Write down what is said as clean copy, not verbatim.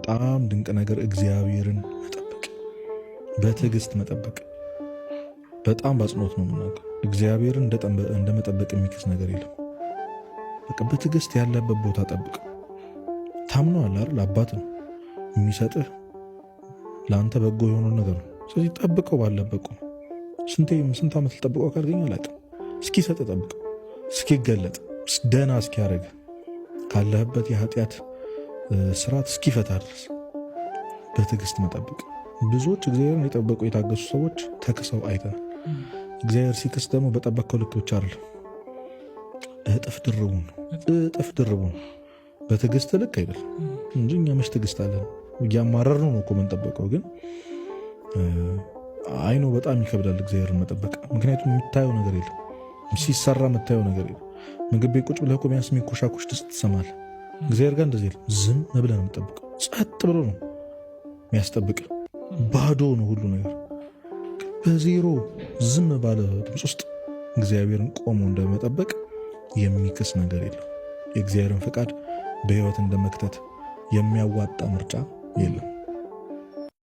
በጣም ድንቅ ነገር እግዚአብሔርን መጠበቅ፣ በትዕግስት መጠበቅ። በጣም በአጽንኦት ነው የምናውቀው። እግዚአብሔርን እንደ መጠበቅ የሚክስ ነገር የለም። በቃ በትዕግስት ያለበት ቦታ ጠብቅ። ታምነዋል አይደል? አባት ነው የሚሰጥህ ለአንተ በጎ የሆነው ነገር ነው። ስለዚህ ጠብቀው ባለበት ነው። ስንት ዓመት ልጠብቀው ካልገኝ አላውቅም። እስኪሰጥ ጠብቀው፣ እስኪገለጥ ደህና እስኪያደርግ ካለህበት የኃጢአት ስርዓት እስኪፈታ ድረስ በትዕግስት መጠበቅ። ብዙዎች እግዚአብሔርን የጠበቁ የታገሱ ሰዎች ተክሰው አይተናል። እግዚአብሔር ሲክስ ደግሞ በጠበቀው ልክ ብቻ አይደለም፣ እጥፍ ድርቡ ነው። በትዕግስት ልክ አይደለም እንጂ እኛ መች ትዕግስት አለን? እያማረር ነው እኮ የምንጠበቀው። ግን አይኖ በጣም ይከብዳል እግዚአብሔርን መጠበቅ። ምክንያቱም የምታየው ነገር የለም፣ ሲሰራ የምታየው ነገር የለም። ምግብ ቤት ቁጭ ብለህ እኮ ቢያንስ የሚኮሻኮሽ ድስት ትሰማለህ። እግዚአብሔር ጋር እንደዚህ የለም። ዝም ብለህ ነው የምጠብቀው። ጸጥ ብሎ ነው የሚያስጠብቅ። ባዶ ነው ሁሉ ነገር። በዜሮ ዝም ባለ ድምፅ ውስጥ እግዚአብሔርን ቆሞ እንደመጠበቅ የሚክስ ነገር የለም። የእግዚአብሔርን ፈቃድ በሕይወት እንደመክተት የሚያዋጣ ምርጫ የለም።